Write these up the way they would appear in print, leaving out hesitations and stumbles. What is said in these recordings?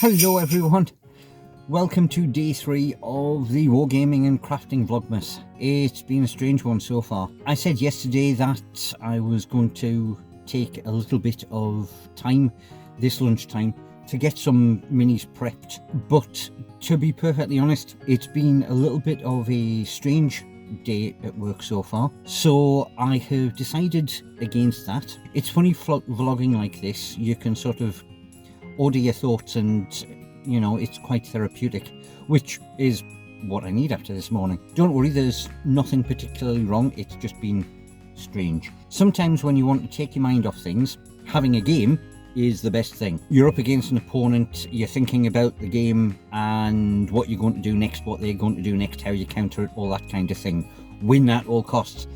Hello everyone, welcome to day 3 of the Wargaming and Crafting Vlogmas. It's been a strange one so far. I said yesterday that I was going to take a little bit of time, this lunchtime, to get some minis prepped, but to be perfectly honest, it's been a little bit of a strange day at work so far, so I have decided against that. It's funny vlogging like this, you can sort of order your thoughts and, you know, it's quite therapeutic, which is what I need after this morning. Don't worry, there's nothing particularly wrong, it's just been strange. Sometimes when you want to take your mind off things, having a game is the best thing. You're up against an opponent, you're thinking about the game and what you're going to do next, what they're going to do next, how you counter it, all that kind of thing. Win at all costs.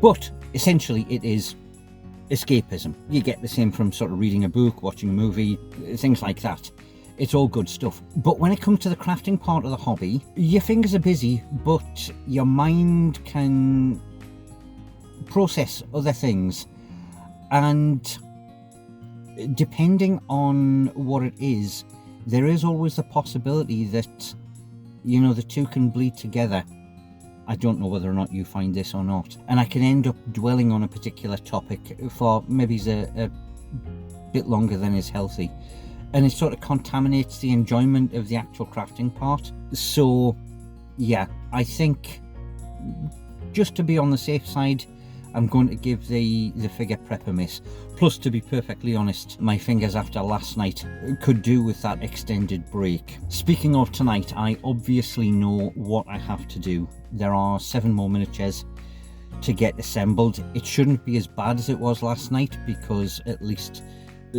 But essentially it is escapism. You get the same from sort of reading a book, watching a movie, things like that. It's all good stuff. But when it comes to the crafting part of the hobby, your fingers are busy, but your mind can process other things. And depending on what it is, there is always the possibility that, you know, the two can bleed together. I don't know whether or not you find this or not. And I can end up dwelling on a particular topic for maybe a bit longer than is healthy. And it sort of contaminates the enjoyment of the actual crafting part. So, yeah, I think just to be on the safe side, I'm going to give the figure prep a miss. Plus, to be perfectly honest, my fingers after last night could do with that extended break. Speaking of tonight, I obviously know what I have to do. There are 7 more miniatures to get assembled. It shouldn't be as bad as it was last night because at least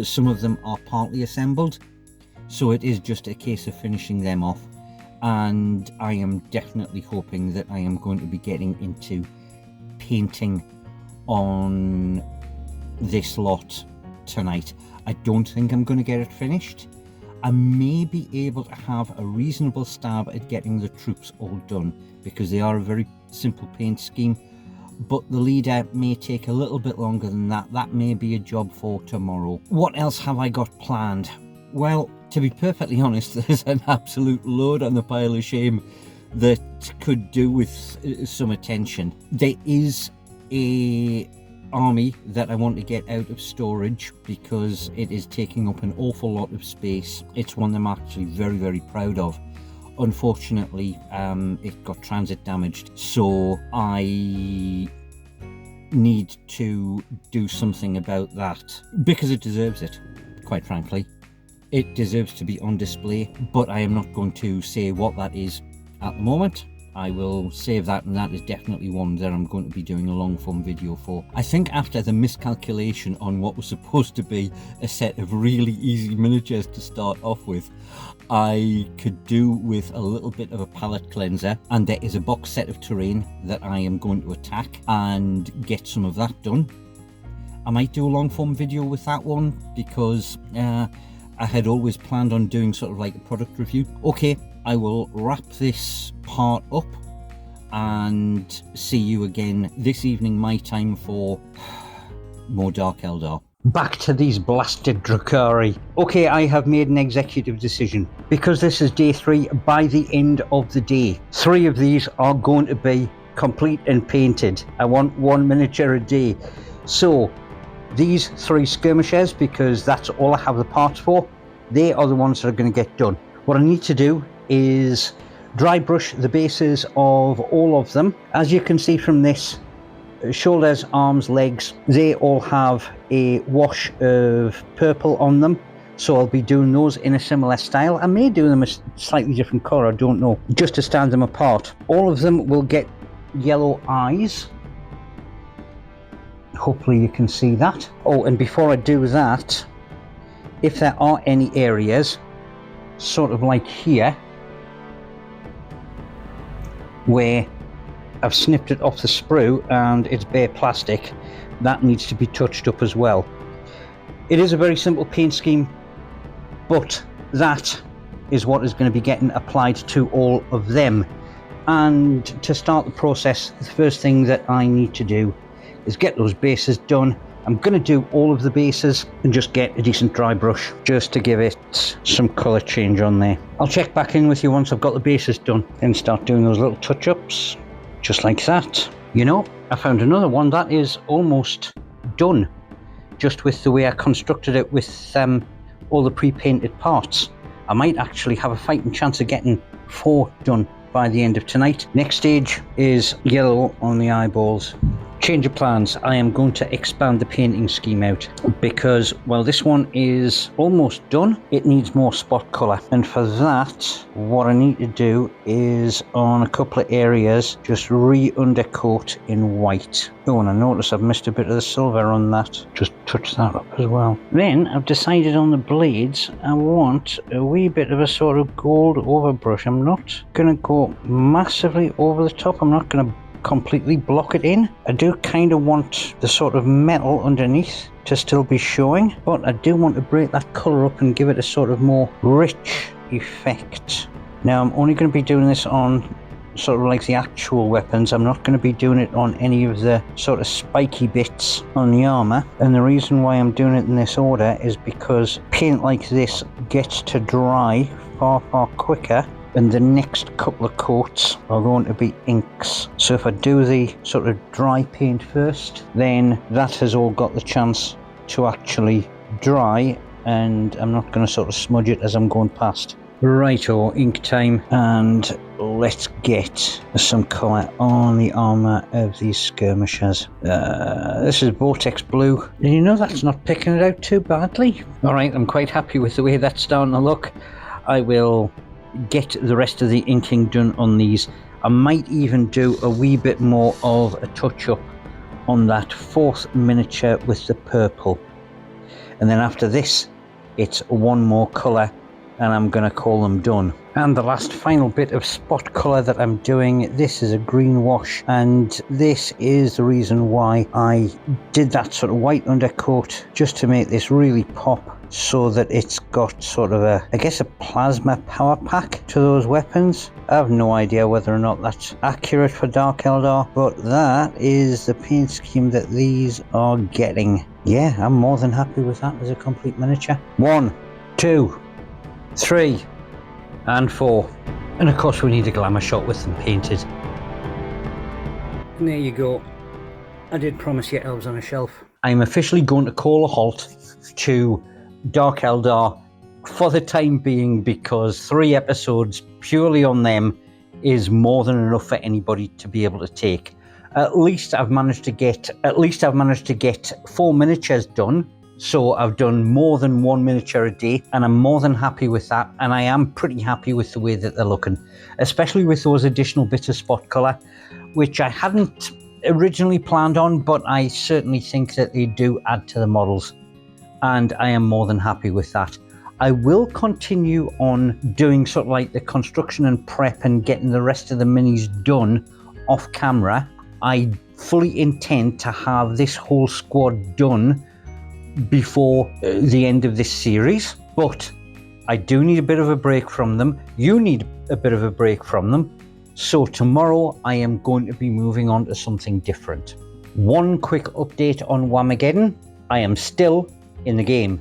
some of them are partly assembled. So it is just a case of finishing them off. And I am definitely hoping that I am going to be getting into painting on this lot tonight. I don't think I'm going to get it finished. I may be able to have a reasonable stab at getting the troops all done because they are a very simple paint scheme, but the leader may take a little bit longer than that. That may be a job for tomorrow. What else have I got planned? Well, to be perfectly honest, there's an absolute load on the pile of shame that could do with some attention. There is a army that I want to get out of storage because it is taking up an awful lot of space. It's one I'm actually very, very proud of. Unfortunately, it got transit damaged, so I need to do something about that because it deserves it, quite frankly. It deserves to be on display, but I am not going to say what that is at the moment. I will save that, and that is definitely one that I'm going to be doing a long form video for. I think after the miscalculation on what was supposed to be a set of really easy miniatures to start off with, I could do with a little bit of a palette cleanser, and there is a box set of terrain that I am going to attack and get some of that done. I might do a long form video with that one because I had always planned on doing sort of like a product review. Okay, I will wrap this part up and see you again this evening my time for more Dark Eldar. Back to these blasted Druchari. Okay, I have made an executive decision. Because this is day 3, by the end of the day, 3 of these are going to be complete and painted. I want 1 miniature a day. So these 3 skirmishers, because that's all I have the parts for, they are the ones that are going to get done. What I need to do is dry brush the bases of all of them. As you can see from this, shoulders, arms, legs, they all have a wash of purple on them, so I'll be doing those in a similar style. I may do them a slightly different colour, I don't know, just to stand them apart. All of them will get yellow eyes. Hopefully you can see that. Oh, and before I do that, if there are any areas sort of like here where I've snipped it off the sprue and it's bare plastic, that needs to be touched up as well. It is a very simple paint scheme, but that is what is going to be getting applied to all of them. And to start the process, the first thing that I need to do is get those bases done I'm going to do all of the bases and just get a decent dry brush just to give it some colour change on there. I'll check back in with you once I've got the bases done and start doing those little touch-ups, just like that. You know, I found another one that is almost done, just with the way I constructed it with all the pre-painted parts. I might actually have a fighting chance of getting 4 done by the end of tonight. Next stage is yellow on the eyeballs. Change of plans. I am going to expand the painting scheme out because while this one is almost done, it needs more spot colour. And for that, what I need to do is on a couple of areas, just re-undercoat in white. Oh, and I notice I've missed a bit of the silver on that. Just touch that up as well. Then I've decided on the blades, I want a wee bit of a sort of gold overbrush. I'm not going to go massively over the top. I'm not going to completely block it in. I do kind of want the sort of metal underneath to still be showing, but I do want to break that colour up and give it a sort of more rich effect. Now I'm only going to be doing this on sort of like the actual weapons. I'm not going to be doing it on any of the sort of spiky bits on the armour, and the reason why I'm doing it in this order is because paint like this gets to dry far quicker, and the next couple of coats are going to be inks. So if I do the sort of dry paint first, then that has all got the chance to actually dry, and I'm not going to sort of smudge it as I'm going past. Righto, ink time, and let's get some colour on the armour of these skirmishers. This is Vortex Blue, and you know that's not picking it out too badly. Alright, I'm quite happy with the way that's starting to look. I will get the rest of the inking done on these. I might even do a wee bit more of a touch-up on that 4th miniature with the purple. And then after this, it's one more colour, and I'm going to call them done. And the last final bit of spot colour that I'm doing, this is a green wash, and this is the reason why I did that sort of white undercoat, just to make this really pop, so that it's got sort of a, I guess, a plasma power pack to those weapons. I have no idea whether or not that's accurate for Dark Eldar, but that is the paint scheme that these are getting. Yeah, I'm more than happy with that as a complete miniature. 1, 2, 3, and 4. And of course we need a glamour shot with them painted. And there you go. I did promise you elves on a shelf. I'm officially going to call a halt to Dark Eldar for the time being, because 3 episodes purely on them is more than enough for anybody to be able to take. At least I've managed to get 4 miniatures done. So I've done more than 1 miniature a day, and I'm more than happy with that, and I am pretty happy with the way that they're looking, especially with those additional bits of spot colour, which I hadn't originally planned on, but I certainly think that they do add to the models, and I am more than happy with that. I will continue on doing sort of like the construction and prep and getting the rest of the minis done off camera. I fully intend to have this whole squad done before the end of this series, but I do need a bit of a break from them. You need a bit of a break from them. So tomorrow I am going to be moving on to something different. One quick update on Warmageddon. I am still in the game.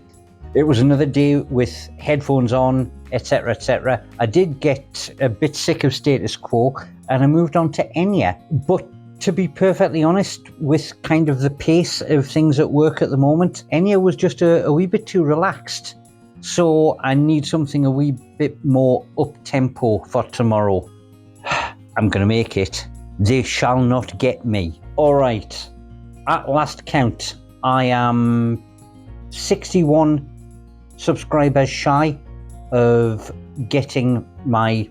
It was another day with headphones on, etc, etc. I did get a bit sick of status quo and I moved on to Enya, but to be perfectly honest, with kind of the pace of things at work at the moment, Enya was just a wee bit too relaxed. So I need something a wee bit more up-tempo for tomorrow. I'm going to make it. They shall not get me. All right. At last count, I am 61 subscribers shy of getting my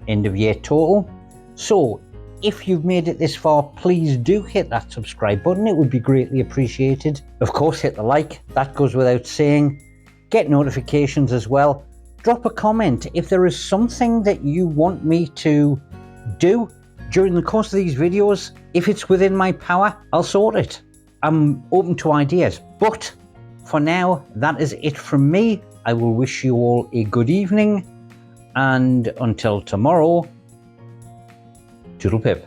end of year total. So if you've made it this far, please do hit that subscribe button. It would be greatly appreciated. Of course, hit the like. That goes without saying. Get notifications as well. Drop a comment. If there is something that you want me to do during the course of these videos, if it's within my power, I'll sort it. I'm open to ideas. But for now, that is it from me. I will wish you all a good evening. And until tomorrow, Toodle pip.